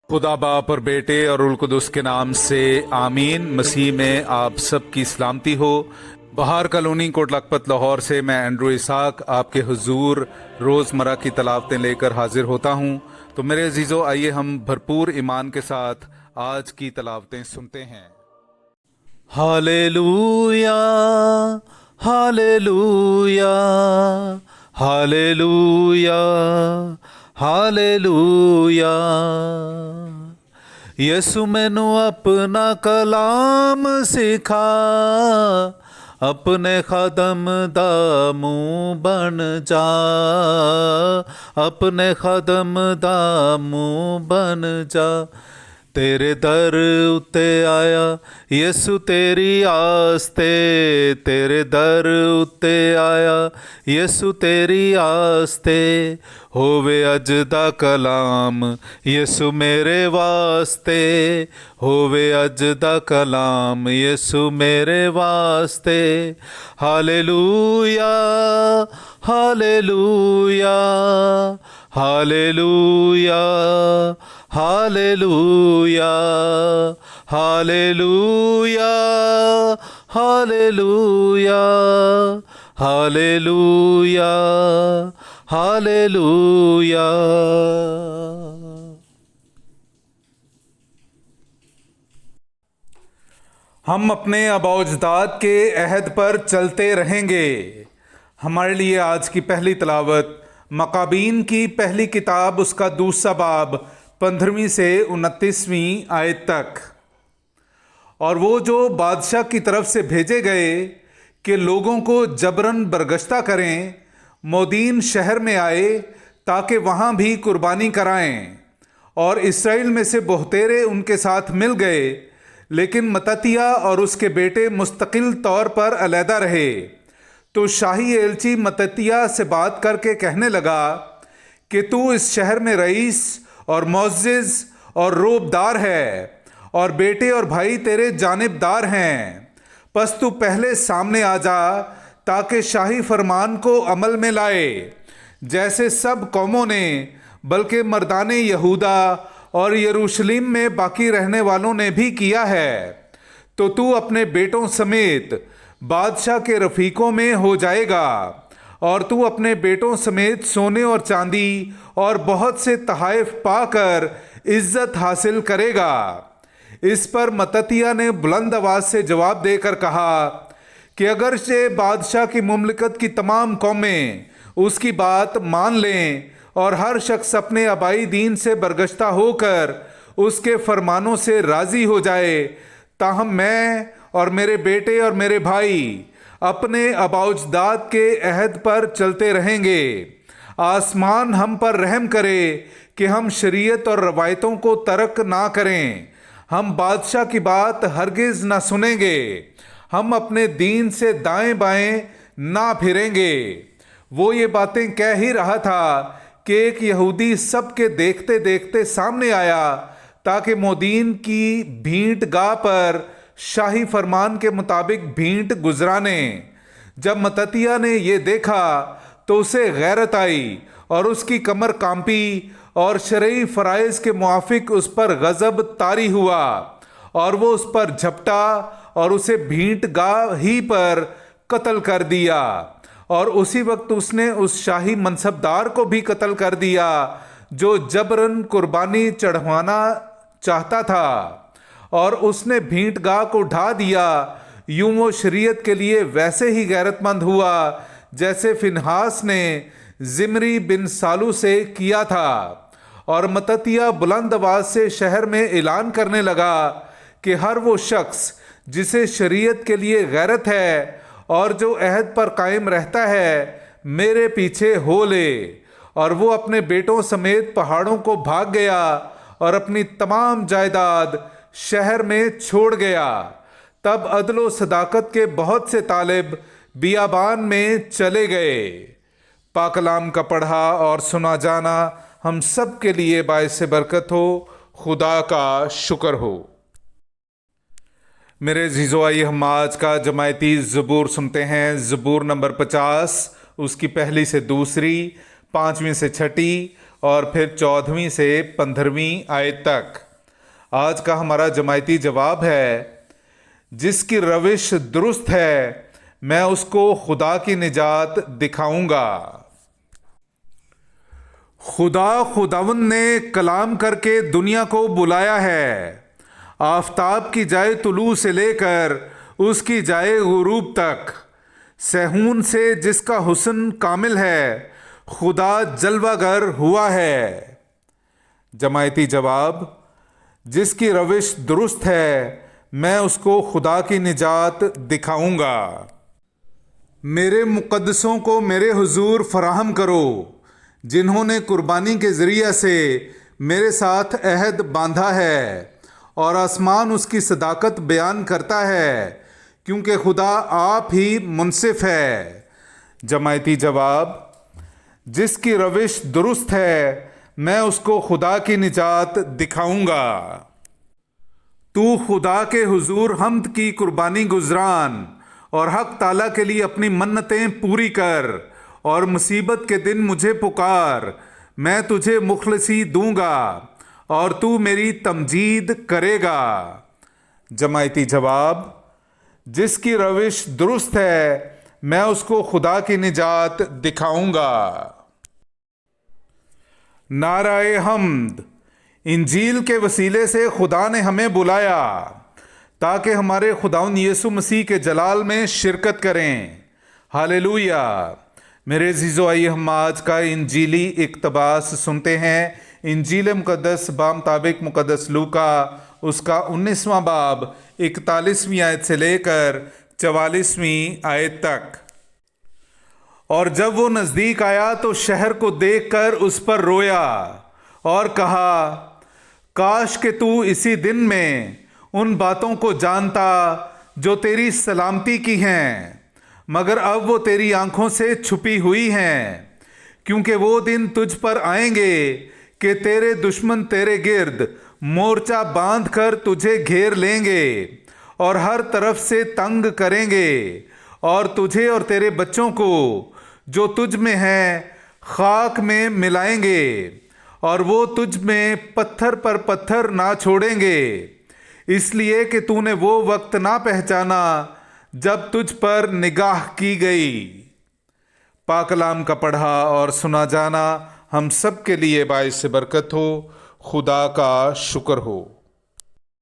खुदा बाप और बेटे और उल कुदस के नाम से आमीन। मसीह में आप सब की सलामती हो। बहार कॉलोनी कोट लखपत लाहौर से मैं एंड्रू इसाक आपके हुजूर रोज़मर्रा की तलावतें लेकर हाजिर होता हूँ। तो मेरे अजीज़ों, आइए हम भरपूर ईमान के साथ आज की तलावतें सुनते हैं। Hallelujah, hallelujah, hallelujah, hallelujah. Yesu मैनू अपना कलाम सिखा, अपने खादम दा मुंह बन जा, अपने खादम दा मुंह बन जा। तेरे दर उत्ते आया यसु तेरी आस्ते, तेरे दर उत्ते आया यसु तेरी आस्ते। होवे अज दा कलाम यसु मेरे वास्ते, होवे अज दा कलाम यसु मेरे वास्ते। Hallelujah, hallelujah, hallelujah, hallelujah, hallelujah, hallelujah, hallelujah, hallelujah. हम अपने आबाओजदाद के अहद पर चलते रहेंगे। हमारे लिए आज की पहली तलावत मकाबीन की पहली किताब, उसका दूसरा बाब 15वीं से 29वीं आयत तक। और वो जो बादशाह की तरफ से भेजे गए कि लोगों को जबरन बरगश्ता करें, मोदीन शहर में आए ताकि वहाँ भी कुर्बानी कराएं। और इसराइल में से बहुतेरे उनके साथ मिल गए, लेकिन मततिया और उसके बेटे मुस्तकिल तौर पर अलहदा रहे। तो शाही एलची मततिया से बात करके कहने लगा कि तू इस शहर में रईस और मुअज़्ज़िज़ और रोबदार है, और बेटे और भाई तेरे जानिबदार हैं। बस तू पहले सामने आ जा ताकि शाही फरमान को अमल में लाए, जैसे सब कौमों ने, बल्कि मर्दाने यहूदा और यरूशलेम में बाकी रहने वालों ने भी किया है। तो तू अपने बेटों समेत बादशाह के रफीकों में हो जाएगा, और तू अपने बेटों समेत सोने और चांदी और बहुत से तहाइफ पाकर इज्जत हासिल करेगा। इस पर मततिया ने बुलंद आवाज से जवाब देकर कहा कि अगर से बादशाह की मुमलिकत की तमाम कौमें उसकी बात मान लें और हर शख्स अपने आबाई दीन से बरगश्ता होकर उसके फरमानों से राजी हो जाए, ताहम मैं और मेरे बेटे और मेरे भाई अपने आबाओजदाद के अहद पर चलते रहेंगे। आसमान हम पर रहम करे कि हम शरीयत और रवायतों को तर्क ना करें। हम बादशाह की बात हरगिज ना सुनेंगे। हम अपने दीन से दाएं बाएं ना फिरेंगे। वो ये बातें कह ही रहा था कि एक यहूदी सबके देखते देखते सामने आया ताकि मोदीन की भींट गाह पर शाही फरमान के मुताबिक भींट गुजराने। जब मततिया ने ये देखा तो उसे गैरत आई और उसकी कमर कांपी, और शरई फराइज के मुआफिक उस पर गजब तारी हुआ, और वो उस पर झपटा और उसे भींट गाह ही पर कत्ल कर दिया। और उसी वक्त उसने उस शाही मनसबदार को भी कत्ल कर दिया जो जबरन कुर्बानी चढ़वाना चाहता था, और उसने भींट गाह को ढा दिया। यूं वो शरीयत के लिए वैसे ही गैरतमंद हुआ जैसे फिनहास ने जिमरी बिन सालू से किया था। और मततिया बुलंद आवाज से शहर में ऐलान करने लगा कि हर वो शख्स जिसे शरीयत के लिए गैरत है और जो अहद पर कायम रहता है, मेरे पीछे हो ले। और वो अपने बेटों समेत पहाड़ों को भाग गया और अपनी तमाम जायदाद शहर में छोड़ गया। तब अदलो सदाकत के बहुत से तालिब बियाबान में चले गए। पाकलाम का पढ़ा और सुना जाना हम सब के लिए बाइस बरकत हो। खुदा का शुक्र हो। मेरे अजीज़ों, आइए हम आज का जमायती ज़बूर सुनते हैं। ज़बूर नंबर 50, उसकी पहली से दूसरी, 5वीं से 6ठी और फिर 14वीं से 15वीं आयत तक। आज का हमारा जमायती जवाब है, जिसकी रविश दुरुस्त है मैं उसको खुदा की निजात दिखाऊंगा। खुदावंद ने कलाम करके दुनिया को बुलाया है। आफताब की जाए तुलू से लेकर उसकी जाए गुरूब तक। सहून से जिसका हुस्न कामिल है, खुदा जलवागर हुआ है। जमायती जवाब, जिसकी रविश दुरुस्त है मैं उसको खुदा की निजात दिखाऊंगा। मेरे मुक़द्दसों को मेरे हुजूर फराहम करो, जिन्होंने कुर्बानी के ज़रिए से मेरे साथ अहद बांधा है, और आसमान उसकी सदाकत बयान करता है, क्योंकि खुदा आप ही मुनसिफ है। जमायती जवाब, जिसकी रविश दुरुस्त है मैं उसको खुदा की निजात दिखाऊंगा। तू खुदा के हुजूर हम्द की कुर्बानी गुजरान और हक ताला के लिए अपनी मन्नतें पूरी कर, और मुसीबत के दिन मुझे पुकार, मैं तुझे मुखलसी दूंगा और तू मेरी तमजीद करेगा। जमायती जवाब, जिसकी रविश दुरुस्त है मैं उसको खुदा की निजात दिखाऊंगा। नाराए हम्द। इंजील के वसीले से खुदा ने हमें बुलाया ताकि हमारे खुदावंद यीशु मसीह के जलाल में शिरकत करें। हालेलुया। मेरे अज़ीज़ों, आइए हम आज का इंजीली इक़्तिबास सुनते हैं। इंजील मुक़द्दस बामुताबिक मुक़द्दस लूका उसका 19वां बाब 41वीं आयत से लेकर 44वीं आयत तक। और जब वो नज़दीक आया तो शहर को देखकर उस पर रोया और कहा, काश कि तू इसी दिन में उन बातों को जानता जो तेरी सलामती की हैं, मगर अब वो तेरी आंखों से छुपी हुई हैं। क्योंकि वो दिन तुझ पर आएंगे कि तेरे दुश्मन तेरे गिर्द मोर्चा बांध कर तुझे घेर लेंगे और हर तरफ से तंग करेंगे, और तुझे और तेरे बच्चों को जो तुझ में हैं खाक में मिलाएंगे, और वो तुझ में पत्थर पर पत्थर ना छोड़ेंगे, इसलिए कि तूने वो वक्त ना पहचाना जब तुझ पर निगाह की गई। पाक कलाम का पढ़ा और सुना जाना हम सब के लिए बाइस बरकत हो। खुदा का शुक्र हो।